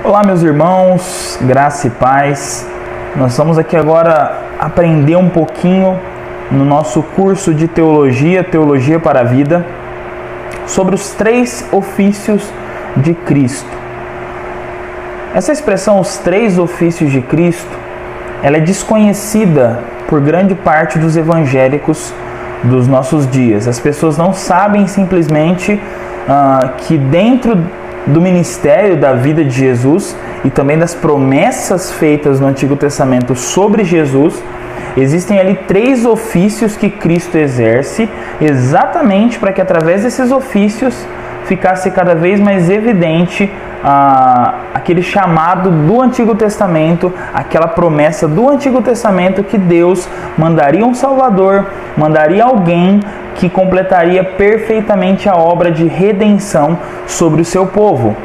Olá, meus irmãos, graça e paz. Nós vamos aqui agora aprender um pouquinho no nosso curso de Teologia para a Vida, sobre os 3 ofícios de Cristo. Essa expressão, os 3 ofícios de Cristo, ela é desconhecida por grande parte dos evangélicos dos nossos dias. As pessoas não sabem simplesmente que dentro do ministério da vida de Jesus e também das promessas feitas no Antigo Testamento sobre Jesus, existem ali 3 ofícios que Cristo exerce, exatamente para que através desses ofícios ficasse cada vez mais evidente aquele chamado do Antigo Testamento, aquela promessa do Antigo Testamento que Deus mandaria um Salvador, mandaria alguém que completaria perfeitamente a obra de redenção sobre o seu povo.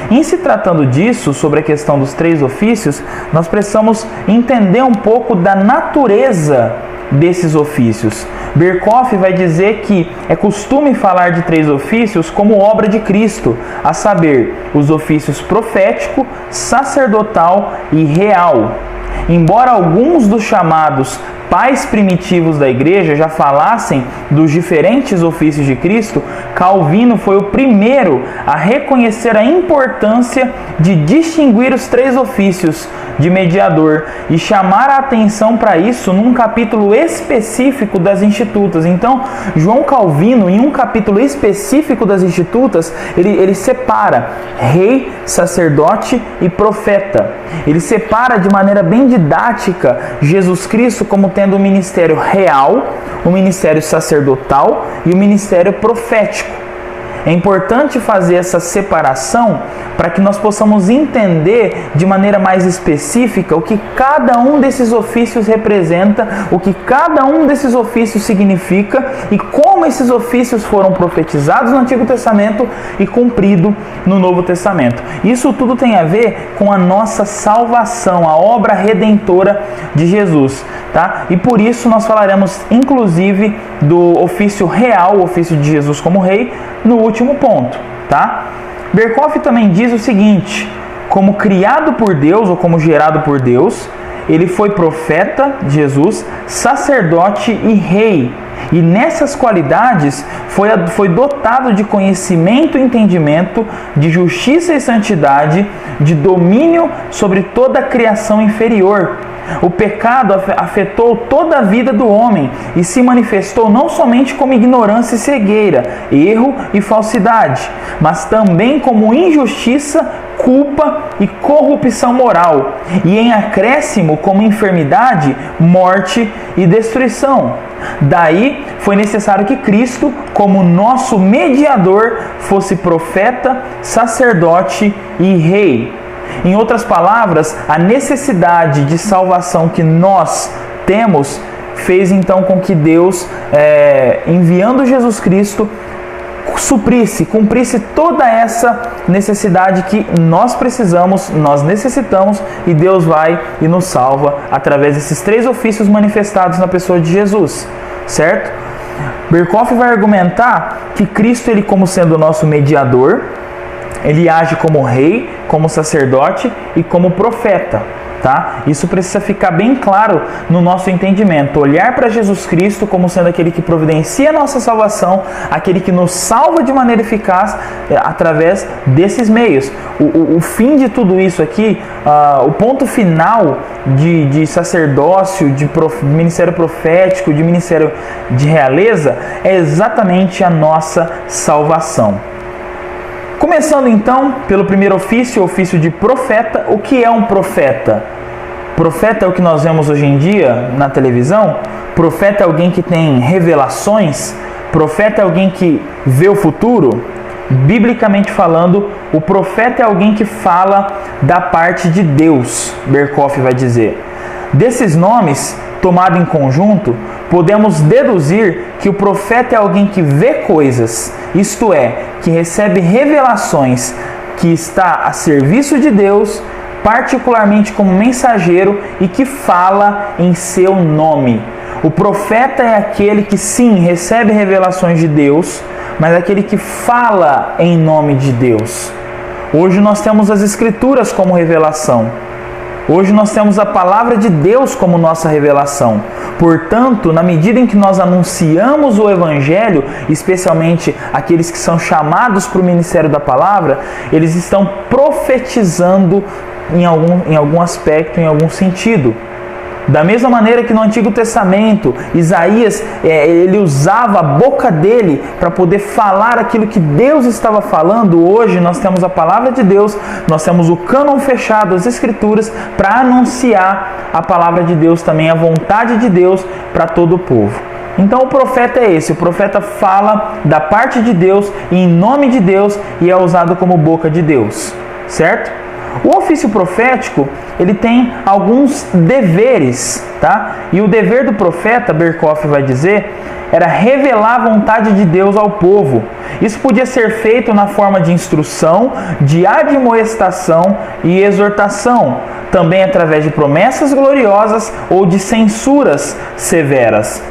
Em se tratando disso, sobre a questão dos 3 ofícios, nós precisamos entender um pouco da natureza desses ofícios. Berkoff vai dizer que é costume falar de 3 ofícios como obra de Cristo, a saber, os ofícios profético, sacerdotal e real. Embora alguns dos chamados pais primitivos da igreja já falassem dos diferentes ofícios de Cristo, Calvino foi o primeiro a reconhecer a importância de distinguir os 3 ofícios de mediador e chamar a atenção para isso num capítulo específico das Institutas. Então, João Calvino, em um capítulo específico das Institutas, ele separa rei, sacerdote e profeta. Ele separa de maneira bem didática Jesus Cristo como tendo o ministério real, o ministério sacerdotal e o ministério profético. É importante fazer essa separação para que nós possamos entender de maneira mais específica o que cada um desses ofícios representa, o que cada um desses ofícios significa e como esses ofícios foram profetizados no Antigo Testamento e cumpridos no Novo Testamento. Isso tudo tem a ver com a nossa salvação, a obra redentora de Jesus, tá? E por isso nós falaremos inclusive do ofício real, o ofício de Jesus como rei, no último ponto, tá? Berkoff também diz o seguinte: como criado por Deus ou como gerado por Deus, ele foi profeta, Jesus, sacerdote e rei. E nessas qualidades foi dotado de conhecimento e entendimento, de justiça e santidade, de domínio sobre toda a criação inferior. O pecado afetou toda a vida do homem e se manifestou não somente como ignorância e cegueira, erro e falsidade, mas também como injustiça, culpa e corrupção moral, e em acréscimo como enfermidade, morte e destruição. Daí foi necessário que Cristo, como nosso mediador, fosse profeta, sacerdote e rei. Em outras palavras, a necessidade de salvação que nós temos fez então com que Deus, enviando Jesus Cristo, cumprisse toda essa necessidade que nós precisamos, nós necessitamos, e Deus vai e nos salva através desses 3 ofícios manifestados na pessoa de Jesus, certo? Berkoff vai argumentar que Cristo, ele como sendo o nosso mediador, ele age como rei, como sacerdote e como profeta, tá? Isso precisa ficar bem claro no nosso entendimento. Olhar para Jesus Cristo como sendo aquele que providencia a nossa salvação, aquele que nos salva de maneira eficaz através desses meios. O fim de tudo isso aqui, o ponto final de sacerdócio, de ministério profético, de ministério de realeza, é exatamente a nossa salvação. Começando então pelo primeiro ofício, o ofício de profeta. O que é um profeta? Profeta é o que nós vemos hoje em dia na televisão? Profeta é alguém que tem revelações? Profeta é alguém que vê o futuro? Biblicamente falando, o profeta é alguém que fala da parte de Deus, Berkoff vai dizer. Desses nomes, tomados em conjunto, podemos deduzir que o profeta é alguém que vê coisas, isto é, que recebe revelações, que está a serviço de Deus, particularmente como mensageiro e que fala em seu nome. O profeta é aquele que sim, recebe revelações de Deus, mas aquele que fala em nome de Deus. Hoje nós temos as Escrituras como revelação. Hoje nós temos a palavra de Deus como nossa revelação. Portanto, na medida em que nós anunciamos o Evangelho, especialmente aqueles que são chamados para o ministério da palavra, eles estão profetizando em algum aspecto, em algum sentido. Da mesma maneira que no Antigo Testamento, Isaías, ele usava a boca dele para poder falar aquilo que Deus estava falando. Hoje nós temos a palavra de Deus, nós temos o cânon fechado, as Escrituras, para anunciar a palavra de Deus também, a vontade de Deus para todo o povo. Então o profeta é esse, o profeta fala da parte de Deus, em nome de Deus, e é usado como boca de Deus, certo? O ofício profético, ele tem alguns deveres, tá? E o dever do profeta, Berkhof vai dizer, era revelar a vontade de Deus ao povo. Isso podia ser feito na forma de instrução, de admoestação e exortação, também através de promessas gloriosas ou de censuras severas.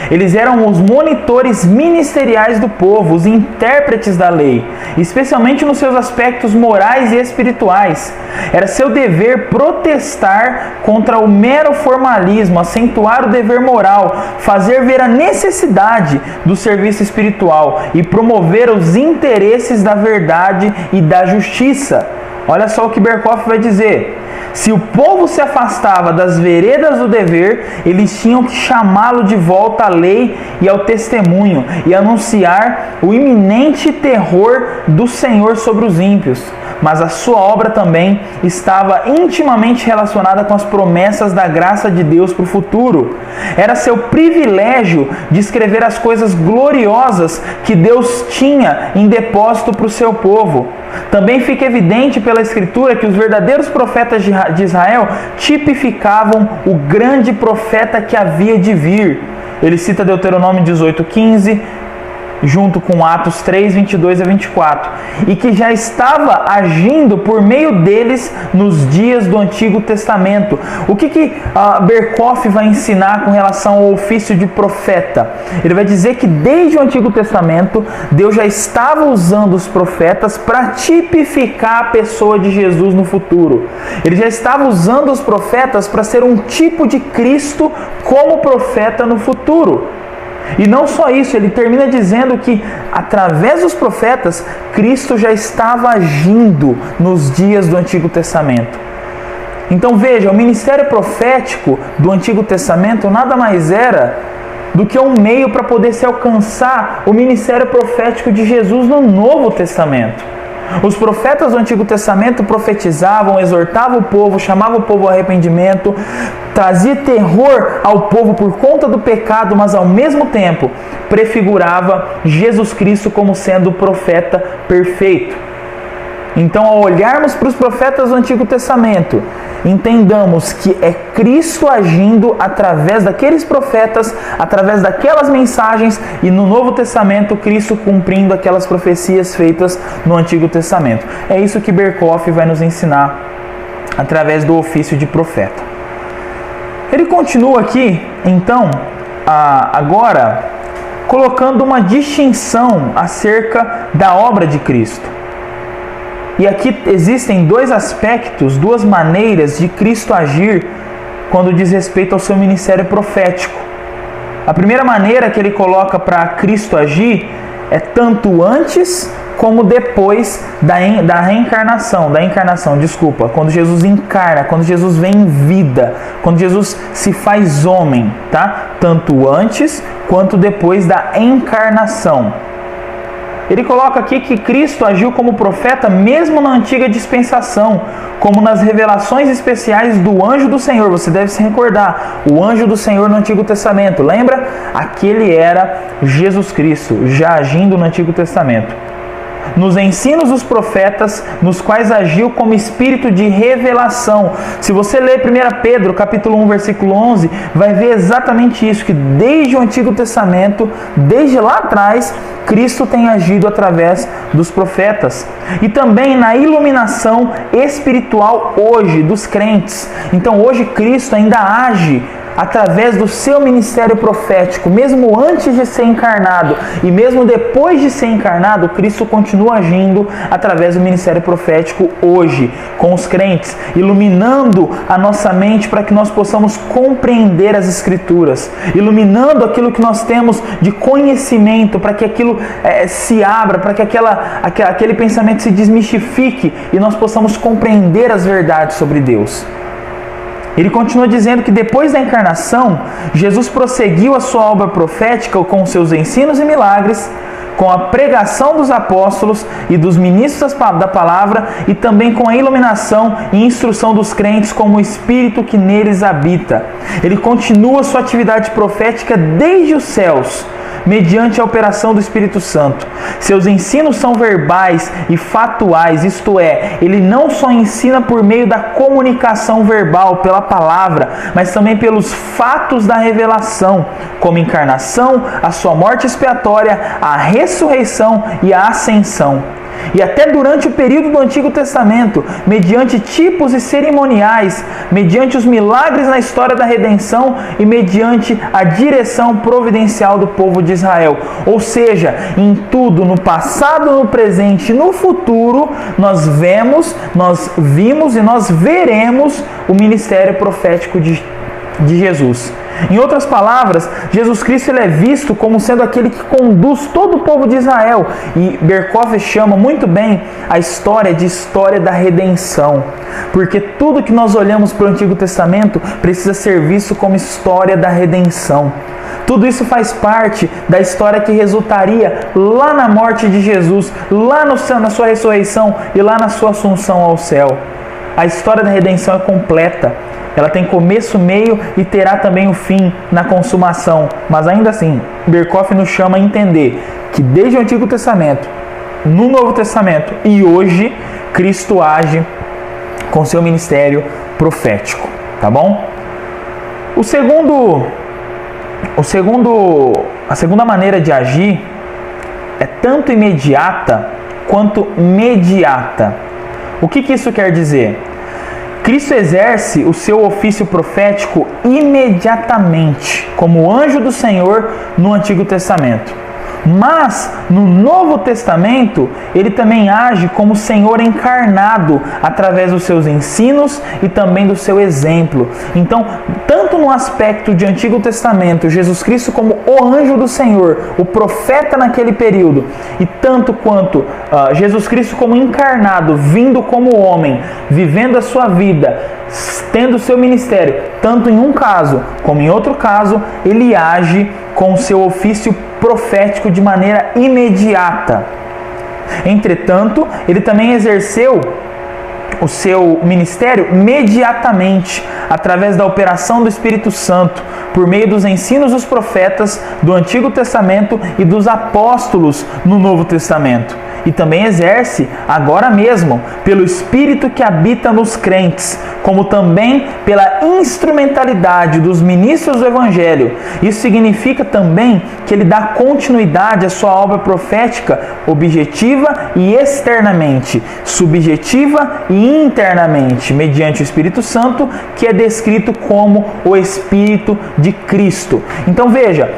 Eles eram os monitores ministeriais do povo, os intérpretes da lei, especialmente nos seus aspectos morais e espirituais. Era seu dever protestar contra o mero formalismo, acentuar o dever moral, fazer ver a necessidade do serviço espiritual e promover os interesses da verdade e da justiça. Olha só o que Berkhof vai dizer. Se o povo se afastava das veredas do dever, eles tinham que chamá-lo de volta à lei e ao testemunho e anunciar o iminente terror do Senhor sobre os ímpios. Mas a sua obra também estava intimamente relacionada com as promessas da graça de Deus para o futuro. Era seu privilégio de escrever as coisas gloriosas que Deus tinha em depósito para o seu povo. Também fica evidente pela Escritura que os verdadeiros profetas de Israel tipificavam o grande profeta que havia de vir. Ele cita Deuteronômio 18:15, junto com Atos 3, 22 a 24, e que já estava agindo por meio deles nos dias do Antigo Testamento. O que Berkhof vai ensinar com relação ao ofício de profeta? Ele vai dizer que desde o Antigo Testamento, Deus já estava usando os profetas para tipificar a pessoa de Jesus no futuro. Ele já estava usando os profetas para ser um tipo de Cristo como profeta no futuro. E não só isso, ele termina dizendo que através dos profetas, Cristo já estava agindo nos dias do Antigo Testamento. Então veja, o ministério profético do Antigo Testamento nada mais era do que um meio para poder se alcançar o ministério profético de Jesus no Novo Testamento. Os profetas do Antigo Testamento profetizavam, exortavam o povo, chamavam o povo ao arrependimento, trazia terror ao povo por conta do pecado, mas ao mesmo tempo prefigurava Jesus Cristo como sendo o profeta perfeito. Então, ao olharmos para os profetas do Antigo Testamento, entendamos que é Cristo agindo através daqueles profetas, através daquelas mensagens, e no Novo Testamento, Cristo cumprindo aquelas profecias feitas no Antigo Testamento. É isso que Berkhof vai nos ensinar através do ofício de profeta. Ele continua aqui, então, agora, colocando uma distinção acerca da obra de Cristo. E aqui existem dois aspectos, duas maneiras de Cristo agir quando diz respeito ao seu ministério profético. A primeira maneira que ele coloca para Cristo agir é tanto antes como depois da encarnação, quando Jesus encarna, quando Jesus vem em vida, quando Jesus se faz homem, tá? Tanto antes quanto depois da encarnação. Ele coloca aqui que Cristo agiu como profeta mesmo na antiga dispensação, como nas revelações especiais do anjo do Senhor. Você deve se recordar, o anjo do Senhor no Antigo Testamento. Lembra? Aquele era Jesus Cristo, já agindo no Antigo Testamento. Nos ensinos dos profetas, nos quais agiu como espírito de revelação. Se você ler 1 Pedro, capítulo 1, versículo 11, vai ver exatamente isso, que desde o Antigo Testamento, desde lá atrás, Cristo tem agido através dos profetas. E também na iluminação espiritual hoje, dos crentes. Então hoje Cristo ainda age através do seu ministério profético, mesmo antes de ser encarnado e mesmo depois de ser encarnado, Cristo continua agindo através do ministério profético hoje, com os crentes, iluminando a nossa mente para que nós possamos compreender as Escrituras, iluminando aquilo que nós temos de conhecimento, para que aquilo se abra, para que aquele pensamento se desmistifique e nós possamos compreender as verdades sobre Deus. Ele continua dizendo que depois da encarnação, Jesus prosseguiu a sua obra profética com seus ensinos e milagres, com a pregação dos apóstolos e dos ministros da palavra e também com a iluminação e instrução dos crentes como o Espírito que neles habita. Ele continua sua atividade profética desde os céus, mediante a operação do Espírito Santo. Seus ensinos são verbais e fatuais, isto é, ele não só ensina por meio da comunicação verbal, pela palavra, mas também pelos fatos da revelação, como a encarnação, a sua morte expiatória, a ressurreição e a ascensão. E até durante o período do Antigo Testamento, mediante tipos e cerimoniais, mediante os milagres na história da redenção e mediante a direção providencial do povo de Israel. Ou seja, em tudo, no passado, no presente e no futuro, nós vimos e nós veremos o ministério profético de Jesus. Em outras palavras, Jesus Cristo ele é visto como sendo aquele que conduz todo o povo de Israel. E Berkhof chama muito bem a história de história da redenção. Porque tudo que nós olhamos para o Antigo Testamento precisa ser visto como história da redenção. Tudo isso faz parte da história que resultaria lá na morte de Jesus, lá no céu, na sua ressurreição e lá na sua assunção ao céu. A história da redenção é completa. Ela tem começo, meio e terá também o fim na consumação. Mas ainda assim, Berkhof nos chama a entender que desde o Antigo Testamento, no Novo Testamento e hoje, Cristo age com seu ministério profético. Tá bom? A segunda maneira de agir é tanto imediata quanto mediata. O que isso quer dizer? Cristo exerce o seu ofício profético imediatamente, como anjo do Senhor no Antigo Testamento. Mas, no Novo Testamento, ele também age como Senhor encarnado, através dos seus ensinos e também do seu exemplo. Então, tanto no aspecto de Antigo Testamento, Jesus Cristo como o anjo do Senhor, o profeta naquele período, e tanto quanto Jesus Cristo como encarnado, vindo como homem, vivendo a sua vida, tendo o seu ministério, tanto em um caso como em outro caso, ele age com o seu ofício profético de maneira imediata. Entretanto, ele também exerceu o seu ministério imediatamente, através da operação do Espírito Santo, por meio dos ensinos dos profetas do Antigo Testamento e dos apóstolos no Novo Testamento. E também exerce agora mesmo pelo Espírito que habita nos crentes, como também pela instrumentalidade dos ministros do Evangelho. Isso significa também que ele dá continuidade à sua obra profética objetiva e externamente, subjetiva e internamente, mediante o Espírito Santo, que é descrito como o Espírito de Cristo. Então veja,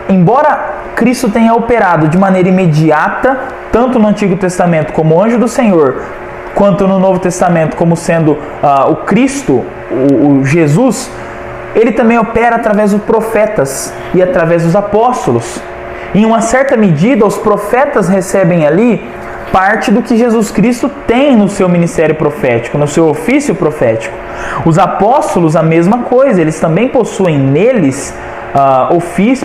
embora Cristo tenha operado de maneira imediata, tanto no Antigo Testamento como anjo do Senhor, quanto no Novo Testamento como sendo o Cristo, o Jesus, ele também opera através dos profetas e através dos apóstolos. Em uma certa medida, os profetas recebem ali parte do que Jesus Cristo tem no seu ministério profético, no seu ofício profético. Os apóstolos, a mesma coisa, eles também possuem neles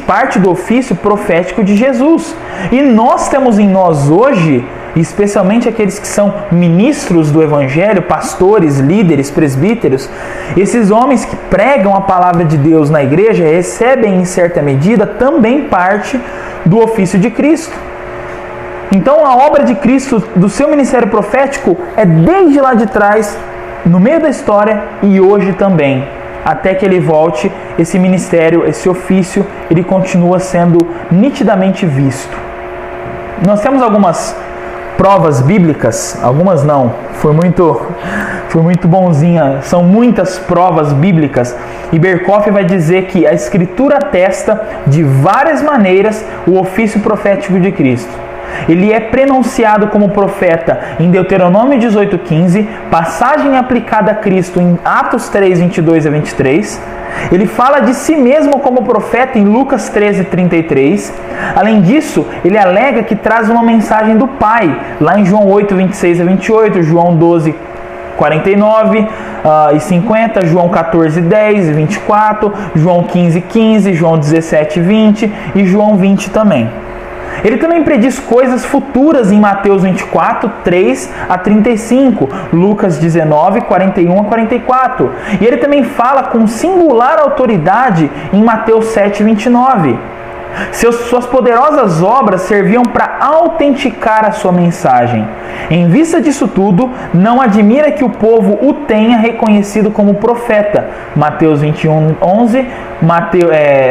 parte do ofício profético de Jesus. E nós temos em nós hoje, especialmente aqueles que são ministros do Evangelho, pastores, líderes, presbíteros, esses homens que pregam a palavra de Deus na igreja recebem em certa medida também parte do ofício de Cristo. Então a obra de Cristo, do seu ministério profético, é desde lá de trás, no meio da história e hoje também. Até que ele volte, esse ministério, esse ofício, ele continua sendo nitidamente visto. Nós temos algumas provas bíblicas, algumas não, fui muito bonzinha, são muitas provas bíblicas, e Berkhof vai dizer que a Escritura atesta de várias maneiras o ofício profético de Cristo. Ele é prenunciado como profeta em Deuteronômio 18:15, passagem aplicada a Cristo em Atos 3:22 a 23. Ele fala de si mesmo como profeta em Lucas 13:33. Além disso, ele alega que traz uma mensagem do Pai, lá em João 8:26 a 28, João 12:49 e 50, João 14:10 e 24, João 15:15, João 17:20 e João 20 também. Ele também prediz coisas futuras em Mateus 24, 3 a 35, Lucas 19, 41 a 44. E ele também fala com singular autoridade em Mateus 7, 29. Suas poderosas obras serviam para autenticar a sua mensagem. Em vista disso tudo, não admira que o povo o tenha reconhecido como profeta. Mateus 21:11,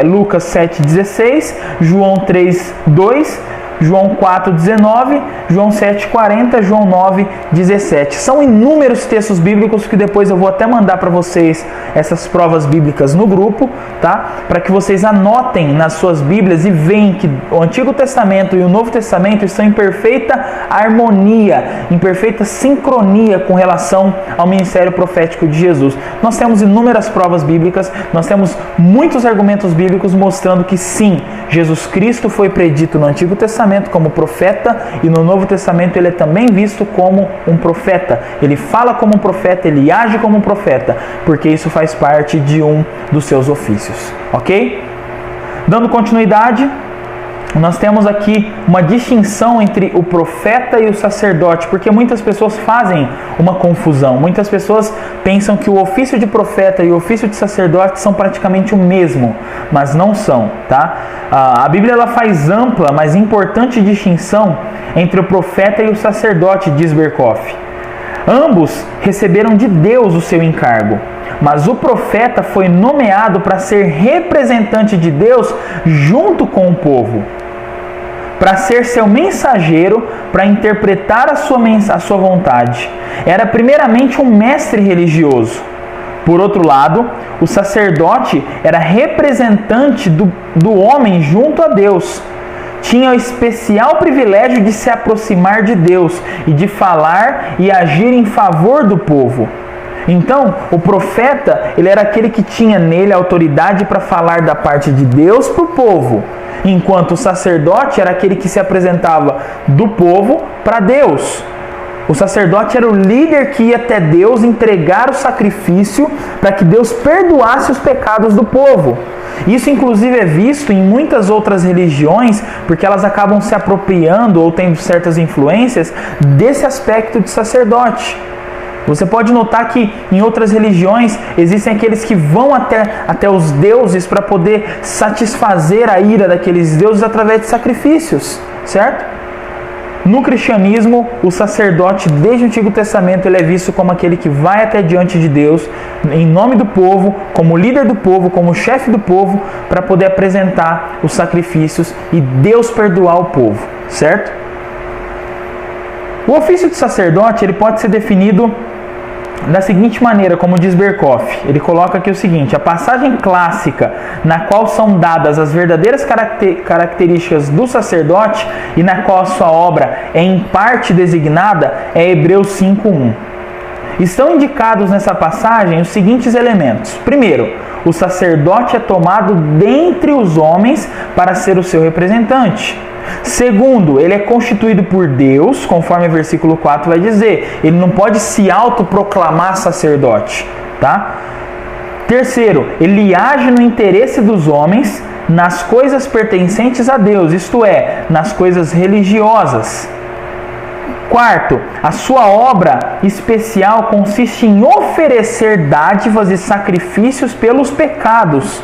Lucas 7:16, João 3:2, João 4:19, João 7:40, João 9:17. São inúmeros textos bíblicos que depois eu vou até mandar para vocês essas provas bíblicas no grupo, tá? Para que vocês anotem nas suas Bíblias e vejam que o Antigo Testamento e o Novo Testamento estão em perfeita harmonia, em perfeita sincronia com relação ao ministério profético de Jesus. Nós temos inúmeras provas bíblicas, nós temos muitos argumentos bíblicos mostrando que sim, Jesus Cristo foi predito no Antigo Testamento como profeta e no Novo Testamento ele é também visto como um profeta. Ele fala como um profeta, ele age como um profeta, porque isso faz parte de um dos seus ofícios, ok? Dando continuidade, nós temos aqui uma distinção entre o profeta e o sacerdote, porque muitas pessoas fazem uma confusão. Muitas pessoas pensam que o ofício de profeta e o ofício de sacerdote são praticamente o mesmo, mas não são, tá? A Bíblia ela faz ampla, mas importante distinção entre o profeta e o sacerdote, diz Berkhof. Ambos receberam de Deus o seu encargo, mas o profeta foi nomeado para ser representante de Deus junto com o povo, para ser seu mensageiro, para interpretar a sua vontade. Era primeiramente um mestre religioso. Por outro lado, o sacerdote era representante do homem junto a Deus. Tinha o especial privilégio de se aproximar de Deus e de falar e agir em favor do povo. Então, o profeta, ele era aquele que tinha nele a autoridade para falar da parte de Deus para o povo, enquanto o sacerdote era aquele que se apresentava do povo para Deus. O sacerdote era o líder que ia até Deus entregar o sacrifício para que Deus perdoasse os pecados do povo. Isso inclusive é visto em muitas outras religiões, porque elas acabam se apropriando ou tendo certas influências desse aspecto de sacerdote. Você pode notar que em outras religiões existem aqueles que vão até os deuses para poder satisfazer a ira daqueles deuses através de sacrifícios, certo? No cristianismo, o sacerdote desde o Antigo Testamento ele é visto como aquele que vai até diante de Deus, em nome do povo, como líder do povo, como chefe do povo, para poder apresentar os sacrifícios e Deus perdoar o povo, certo? O ofício de sacerdote ele pode ser definido da seguinte maneira, como diz Berkhof. Ele coloca aqui o seguinte: a passagem clássica na qual são dadas as verdadeiras características do sacerdote e na qual a sua obra é em parte designada é Hebreus 5:1. Estão indicados nessa passagem os seguintes elementos. Primeiro, o sacerdote é tomado dentre os homens para ser o seu representante. Segundo, ele é constituído por Deus, conforme o versículo 4 vai dizer. Ele não pode se autoproclamar sacerdote, tá? Terceiro, ele age no interesse dos homens nas coisas pertencentes a Deus, isto é, nas coisas religiosas. Quarto, a sua obra especial consiste em oferecer dádivas e sacrifícios pelos pecados.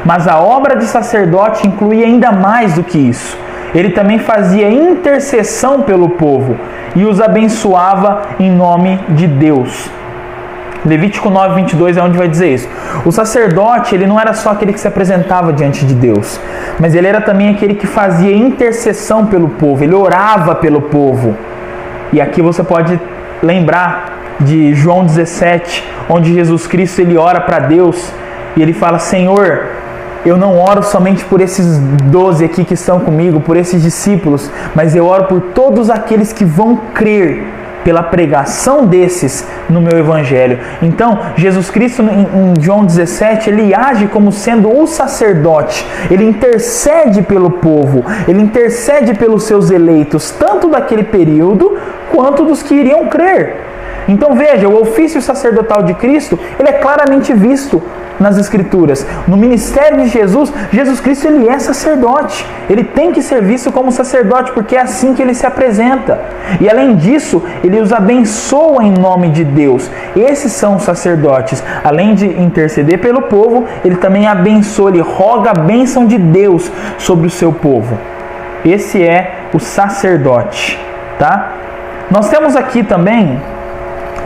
Mas a obra de sacerdote inclui ainda mais do que isso. Ele também fazia intercessão pelo povo e os abençoava em nome de Deus. Levítico 9:22 é onde vai dizer isso. O sacerdote, ele não era só aquele que se apresentava diante de Deus, mas ele era também aquele que fazia intercessão pelo povo, ele orava pelo povo. E aqui você pode lembrar de João 17, onde Jesus Cristo ele ora para Deus e ele fala: Senhor, eu não oro somente por esses 12 aqui que estão comigo, por esses discípulos, mas eu oro por todos aqueles que vão crer pela pregação desses no meu evangelho. Então, Jesus Cristo em João 17, ele age como sendo o sacerdote. Ele intercede pelo povo, ele intercede pelos seus eleitos, tanto daquele período quanto dos que iriam crer. Então veja, o ofício sacerdotal de Cristo, ele é claramente visto nas Escrituras. No ministério de Jesus, Jesus Cristo ele é sacerdote. Ele tem que ser visto como sacerdote, porque é assim que ele se apresenta. E além disso, ele os abençoa em nome de Deus. Esses são os sacerdotes. Além de interceder pelo povo, ele também abençoa, ele roga a bênção de Deus sobre o seu povo. Esse é o sacerdote, tá? Nós temos aqui também,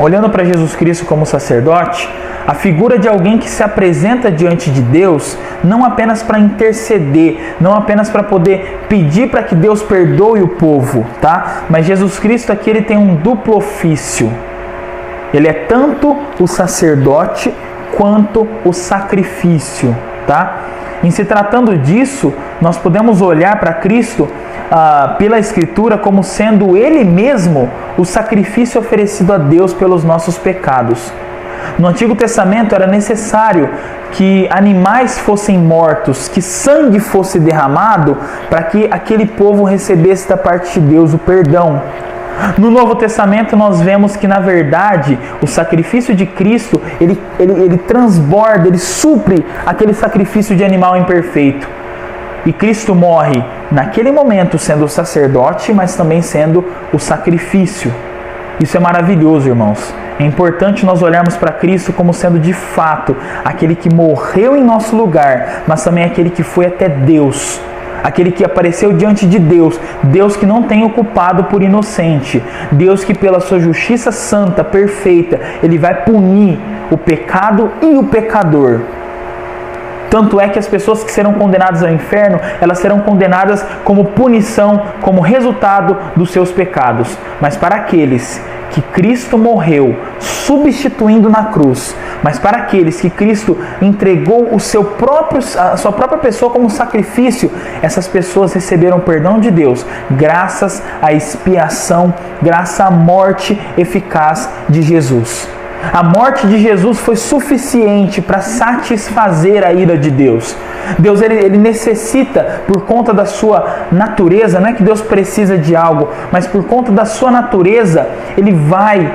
olhando para Jesus Cristo como sacerdote, a figura de alguém que se apresenta diante de Deus, não apenas para interceder, não apenas para poder pedir para que Deus perdoe o povo, tá? Mas Jesus Cristo aqui ele tem um duplo ofício. Ele é tanto o sacerdote quanto o sacrifício, tá? Em se tratando disso, nós podemos olhar para Cristo pela Escritura como sendo Ele mesmo o sacrifício oferecido a Deus pelos nossos pecados. No Antigo Testamento era necessário que animais fossem mortos, que sangue fosse derramado para que aquele povo recebesse da parte de Deus o perdão. No Novo Testamento nós vemos que na verdade o sacrifício de Cristo ele transborda, ele supre aquele sacrifício de animal imperfeito. E Cristo morre naquele momento sendo o sacerdote, mas também sendo o sacrifício. Isso é maravilhoso, irmãos. É importante nós olharmos para Cristo como sendo de fato aquele que morreu em nosso lugar, mas também aquele que foi até Deus. Aquele que apareceu diante de Deus. Deus que não tem o culpado por inocente. Deus que pela sua justiça santa, perfeita, Ele vai punir o pecado e o pecador. Tanto é que as pessoas que serão condenadas ao inferno, elas serão condenadas como punição, como resultado dos seus pecados. Mas para aqueles que Cristo morreu, substituindo na cruz, mas para aqueles que Cristo entregou a sua própria pessoa como sacrifício, essas pessoas receberam o perdão de Deus, graças à expiação, graças à morte eficaz de Jesus. A morte de Jesus foi suficiente para satisfazer a ira de Deus. Deus ele necessita, por conta da sua natureza, não é que Deus precisa de algo, mas por conta da sua natureza, Ele vai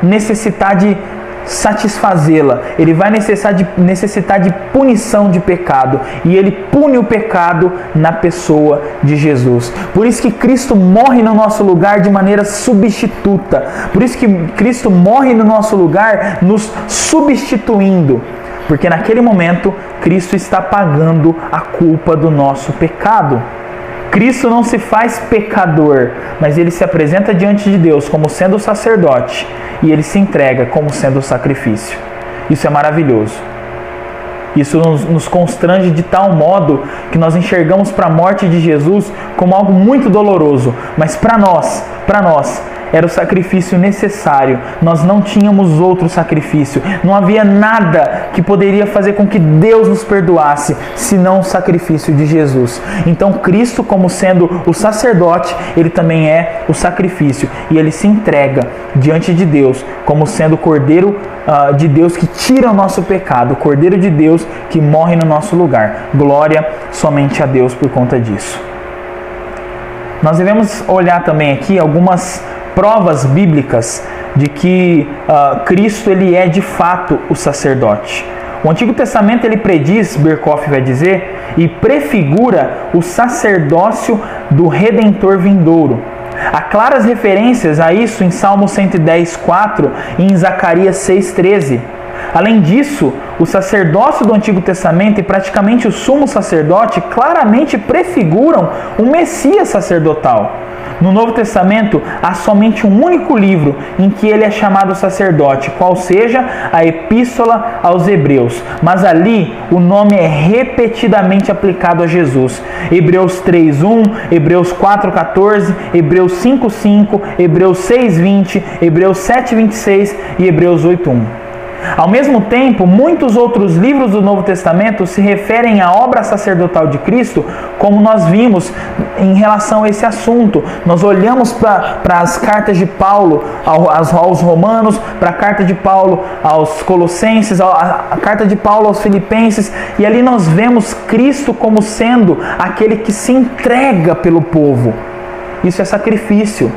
necessitar de satisfazê-la. Ele vai necessitar de punição de pecado. E Ele pune o pecado na pessoa de Jesus. Por isso que Cristo morre no nosso lugar de maneira substituta. Por isso que Cristo morre no nosso lugar nos substituindo. Porque naquele momento, Cristo está pagando a culpa do nosso pecado. Cristo não se faz pecador, mas Ele se apresenta diante de Deus como sendo o sacerdote e Ele se entrega como sendo o sacrifício. Isso é maravilhoso. Isso nos constrange de tal modo que nós enxergamos para a morte de Jesus como algo muito doloroso, mas para nós, era o sacrifício necessário. Nós não tínhamos outro sacrifício. Não havia nada que poderia fazer com que Deus nos perdoasse, senão o sacrifício de Jesus. Então Cristo, como sendo o sacerdote, Ele também é o sacrifício. E Ele se entrega diante de Deus, como sendo o Cordeiro de Deus que tira o nosso pecado. O Cordeiro de Deus que morre no nosso lugar. Glória somente a Deus por conta disso. Nós devemos olhar também aqui algumas provas bíblicas de que Cristo ele é de fato o sacerdote. O Antigo Testamento ele prediz, Berkhof vai dizer, e prefigura o sacerdócio do Redentor vindouro. Há claras referências a isso em Salmo 110:4 e em Zacarias 6:13. Além disso, o sacerdócio do Antigo Testamento e praticamente o sumo sacerdote claramente prefiguram o Messias sacerdotal. No Novo Testamento, há somente um único livro em que ele é chamado sacerdote, qual seja a Epístola aos Hebreus. Mas ali, o nome é repetidamente aplicado a Jesus. Hebreus 3:1, Hebreus 4:14, Hebreus 5:5, Hebreus 6:20, Hebreus 7:26 e Hebreus 8:1. Ao mesmo tempo, muitos outros livros do Novo Testamento se referem à obra sacerdotal de Cristo, como nós vimos em relação a esse assunto. Nós olhamos para as cartas de Paulo aos Romanos, para a carta de Paulo aos Colossenses, a carta de Paulo aos Filipenses, e ali nós vemos Cristo como sendo aquele que se entrega pelo povo. Isso é sacrifício.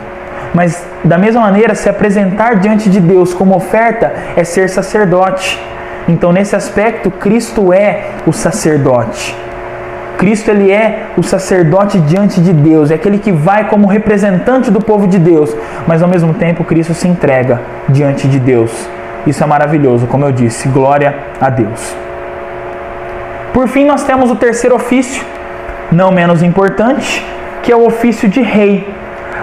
Mas, da mesma maneira, se apresentar diante de Deus como oferta é ser sacerdote. Então, nesse aspecto, Cristo é o sacerdote. Cristo, ele é o sacerdote diante de Deus. É aquele que vai como representante do povo de Deus. Mas, ao mesmo tempo, Cristo se entrega diante de Deus. Isso é maravilhoso, como eu disse. Glória a Deus. Por fim, nós temos o terceiro ofício, não menos importante, que é o ofício de rei.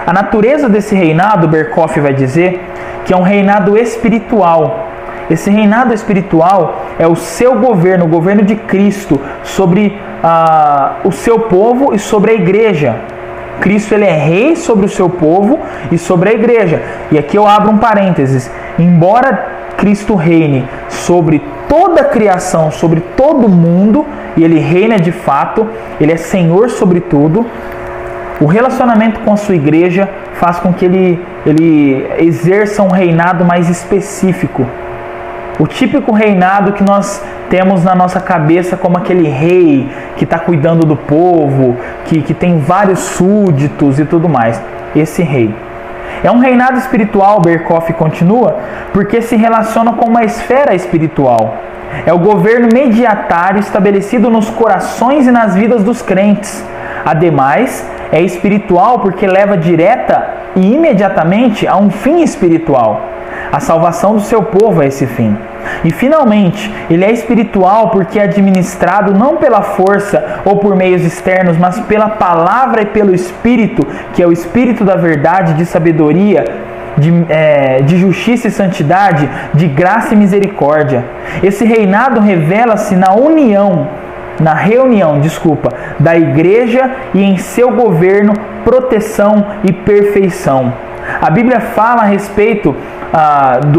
A natureza desse reinado, Berkhoff vai dizer, que é um reinado espiritual. Esse reinado espiritual é o seu governo, o governo de Cristo, sobre o seu povo e sobre a igreja. Cristo, ele é rei sobre o seu povo e sobre a igreja. E aqui eu abro um parênteses. Embora Cristo reine sobre toda a criação, sobre todo o mundo, e ele reina de fato, ele é Senhor sobre tudo, o relacionamento com a sua igreja faz com que ele exerça um reinado mais específico. O típico reinado que nós temos na nossa cabeça como aquele rei que está cuidando do povo, que tem vários súditos e tudo mais. Esse rei. É um reinado espiritual, Berkhoff continua, porque se relaciona com uma esfera espiritual. É o governo mediatário estabelecido nos corações e nas vidas dos crentes. Ademais, é espiritual porque leva direta e imediatamente a um fim espiritual, a salvação do seu povo a esse fim. E finalmente, ele é espiritual porque é administrado não pela força ou por meios externos, mas pela palavra e pelo Espírito, que é o Espírito da verdade, de sabedoria, de justiça e santidade, de graça e misericórdia. Esse reinado revela-se na reunião da igreja e em seu governo, proteção e perfeição. A Bíblia fala a respeito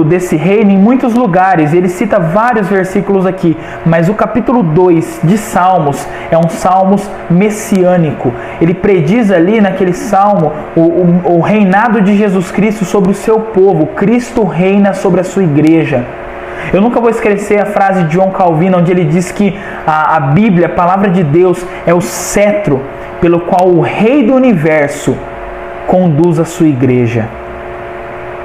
desse reino em muitos lugares. Ele cita vários versículos aqui, mas o capítulo 2 de Salmos é um salmos messiânico. Ele prediz ali naquele salmo o reinado de Jesus Cristo sobre o seu povo. Cristo reina sobre a sua igreja. Eu nunca vou esquecer a frase de John Calvino, onde ele diz que a Bíblia, a palavra de Deus, é o cetro pelo qual o Rei do Universo conduz a sua igreja.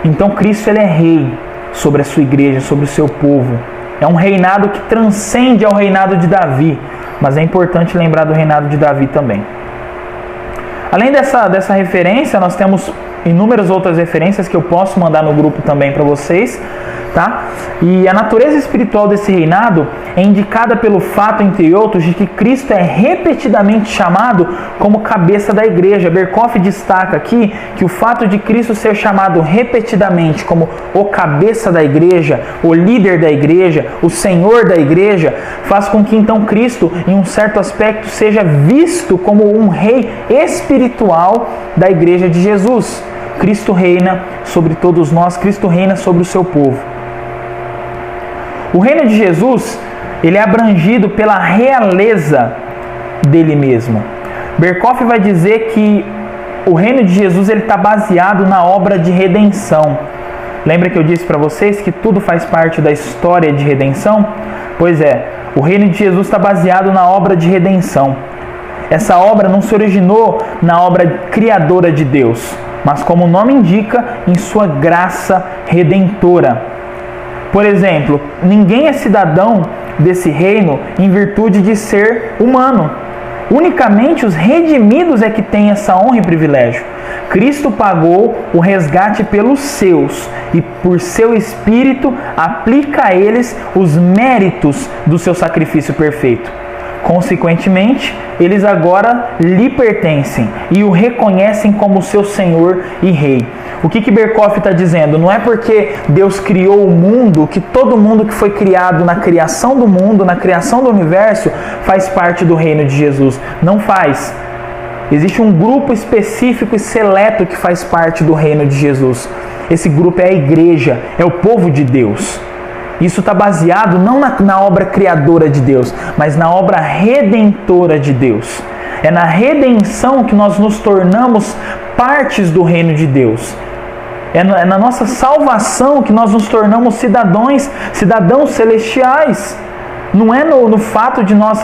Então Cristo, ele é rei sobre a sua igreja, sobre o seu povo. É um reinado que transcende ao reinado de Davi, mas é importante lembrar do reinado de Davi também. Além dessa referência, nós temos inúmeras outras referências que eu posso mandar no grupo também para vocês, tá? E a natureza espiritual desse reinado é indicada pelo fato, entre outros, de que Cristo é repetidamente chamado como cabeça da igreja. Berkhoff destaca aqui que o fato de Cristo ser chamado repetidamente como o cabeça da igreja, o líder da igreja, o Senhor da igreja, faz com que então Cristo, em um certo aspecto, seja visto como um rei espiritual da igreja de Jesus. Cristo reina sobre todos nós, Cristo reina sobre o seu povo. O reino de Jesus, ele é abrangido pela realeza dele mesmo. Berkhoff vai dizer que o reino de Jesus está baseado na obra de redenção. Lembra que eu disse para vocês que tudo faz parte da história de redenção? Pois é, o reino de Jesus está baseado na obra de redenção. Essa obra não se originou na obra criadora de Deus, mas, como o nome indica, em sua graça redentora. Por exemplo, ninguém é cidadão desse reino em virtude de ser humano. Unicamente os redimidos é que têm essa honra e privilégio. Cristo pagou o resgate pelos seus e, por seu Espírito, aplica a eles os méritos do seu sacrifício perfeito. Consequentemente, eles agora lhe pertencem e o reconhecem como seu Senhor e Rei. O que Berkoff está dizendo? Não é porque Deus criou o mundo que todo mundo que foi criado na criação do mundo, na criação do universo, faz parte do reino de Jesus. Não faz. Existe um grupo específico e seleto que faz parte do reino de Jesus. Esse grupo é a igreja, é o povo de Deus. Isso está baseado não na obra criadora de Deus, mas na obra redentora de Deus. É na redenção que nós nos tornamos partes do reino de Deus. É na nossa salvação que nós nos tornamos cidadãos celestiais. Não é no fato de nós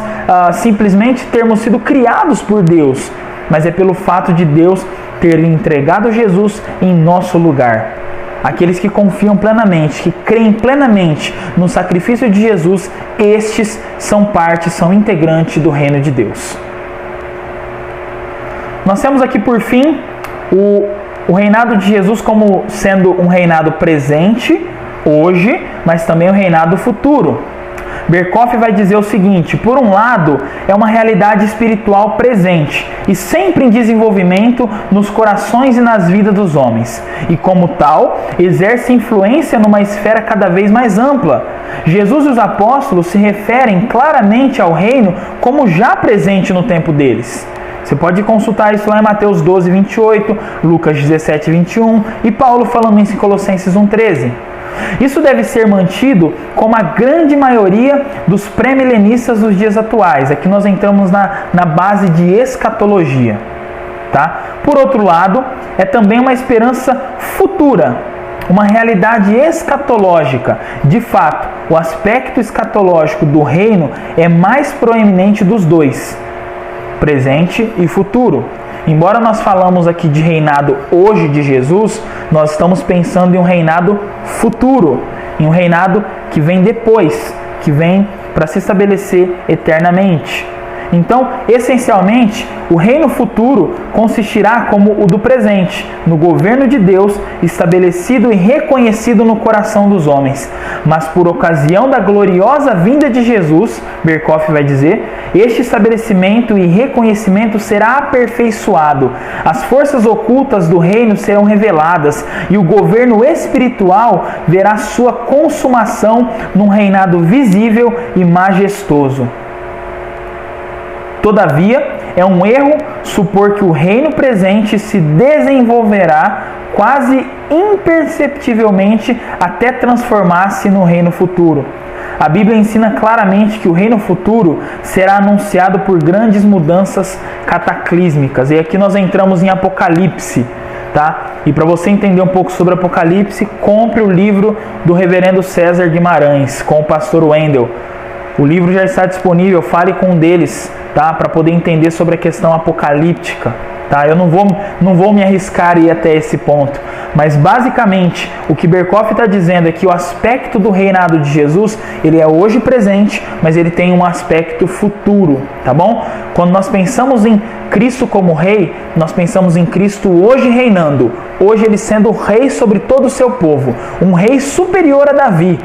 simplesmente termos sido criados por Deus, mas é pelo fato de Deus ter entregado Jesus em nosso lugar. Aqueles que confiam plenamente, que creem plenamente no sacrifício de Jesus, estes são integrantes do reino de Deus. Nós temos aqui por fim o reinado de Jesus como sendo um reinado presente, hoje, mas também um reinado futuro. Berkoff vai dizer o seguinte: por um lado, é uma realidade espiritual presente e sempre em desenvolvimento nos corações e nas vidas dos homens, e como tal, exerce influência numa esfera cada vez mais ampla. Jesus e os apóstolos se referem claramente ao reino como já presente no tempo deles. Você pode consultar isso lá em Mateus 12, 28, Lucas 17, 21 e Paulo falando isso em Colossenses 1,13. Isso deve ser mantido como a grande maioria dos pré-milenistas dos dias atuais. Aqui nós entramos na base de escatologia. Tá? Por outro lado, é também uma esperança futura, uma realidade escatológica. De fato, o aspecto escatológico do reino é mais proeminente dos dois, presente e futuro. Embora nós falamos aqui de reinado hoje de Jesus, nós estamos pensando em um reinado futuro, em um reinado que vem depois, que vem para se estabelecer eternamente. Então, essencialmente, o reino futuro consistirá como o do presente, no governo de Deus, estabelecido e reconhecido no coração dos homens. Mas por ocasião da gloriosa vinda de Jesus, Berkoff vai dizer, este estabelecimento e reconhecimento será aperfeiçoado, as forças ocultas do reino serão reveladas e o governo espiritual verá sua consumação num reinado visível e majestoso. Todavia, é um erro supor que o reino presente se desenvolverá quase imperceptivelmente até transformar-se no reino futuro. A Bíblia ensina claramente que o reino futuro será anunciado por grandes mudanças cataclísmicas. E aqui nós entramos em Apocalipse, tá? E para você entender um pouco sobre Apocalipse, compre o livro do reverendo César Guimarães, com o pastor Wendel. O livro já está disponível, fale com um deles, tá? Para poder entender sobre a questão apocalíptica. Tá? Eu não vou me arriscar a ir até esse ponto. Mas basicamente, o que Berkoff está dizendo é que o aspecto do reinado de Jesus, ele é hoje presente, mas ele tem um aspecto futuro, tá bom? Quando nós pensamos em Cristo como rei, nós pensamos em Cristo hoje reinando. Hoje ele sendo rei sobre todo o seu povo. Um rei superior a Davi.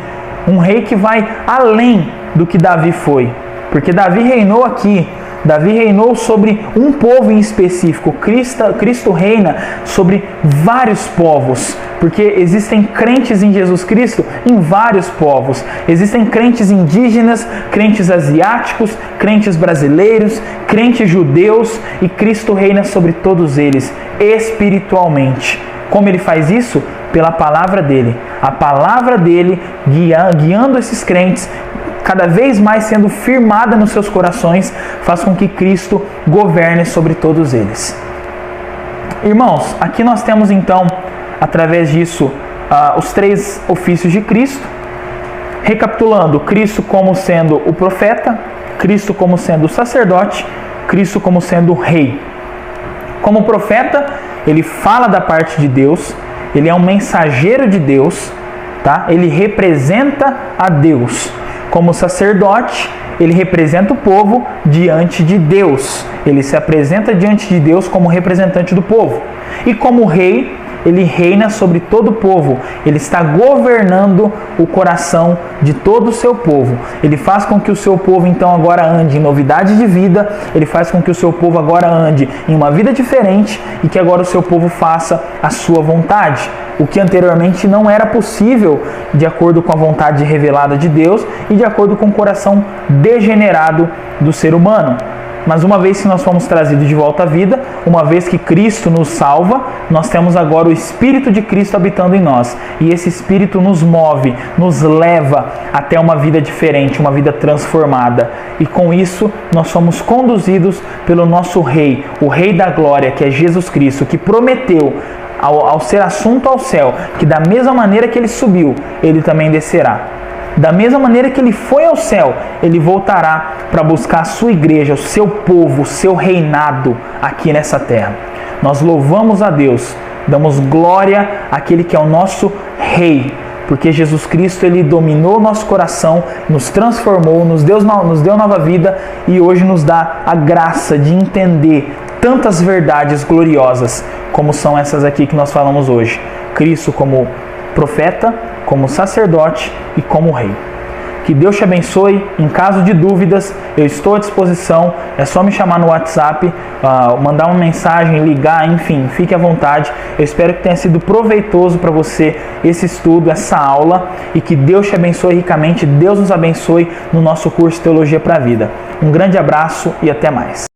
Um rei que vai além do que Davi foi. Porque Davi reinou aqui. Davi reinou sobre um povo em específico. Cristo reina sobre vários povos. Porque existem crentes em Jesus Cristo em vários povos. Existem crentes indígenas, crentes asiáticos, crentes brasileiros, crentes judeus. E Cristo reina sobre todos eles, espiritualmente. Como ele faz isso? Pela palavra dele. A palavra dele guiando esses crentes, cada vez mais sendo firmada nos seus corações, faz com que Cristo governe sobre todos eles. Irmãos, aqui nós temos então, através disso, os três ofícios de Cristo. Recapitulando, Cristo como sendo o profeta, Cristo como sendo o sacerdote, Cristo como sendo o rei. Como profeta, ele fala da parte de Deus, ele é um mensageiro de Deus, tá? Ele representa a Deus. Como sacerdote, ele representa o povo diante de Deus. Ele se apresenta diante de Deus como representante do povo. E como rei, ele reina sobre todo o povo. Ele está governando o coração de todo o seu povo. Ele faz com que o seu povo então agora ande em novidade de vida, ele faz com que o seu povo agora ande em uma vida diferente e que agora o seu povo faça a sua vontade. O que anteriormente não era possível de acordo com a vontade revelada de Deus e de acordo com o coração degenerado do ser humano. Mas uma vez que nós fomos trazidos de volta à vida, uma vez que Cristo nos salva, nós temos agora o Espírito de Cristo habitando em nós. E esse Espírito nos move, nos leva até uma vida diferente, uma vida transformada. E com isso, nós somos conduzidos pelo nosso Rei, o Rei da Glória, que é Jesus Cristo, que prometeu, ao ser assunto ao céu, que da mesma maneira que ele subiu, ele também descerá. Da mesma maneira que ele foi ao céu, ele voltará para buscar a sua igreja, o seu povo, o seu reinado aqui nessa terra. Nós louvamos a Deus, damos glória àquele que é o nosso Rei, porque Jesus Cristo ele dominou o nosso coração, nos transformou, nos deu nova vida e hoje nos dá a graça de entender tantas verdades gloriosas como são essas aqui que nós falamos hoje. Cristo como profeta, como sacerdote e como rei. Que Deus te abençoe. Em caso de dúvidas, eu estou à disposição. É só me chamar no WhatsApp, mandar uma mensagem, ligar, enfim, fique à vontade. Eu espero que tenha sido proveitoso para você esse estudo, essa aula, e que Deus te abençoe ricamente. Deus nos abençoe no nosso curso Teologia para a Vida. Um grande abraço e até mais.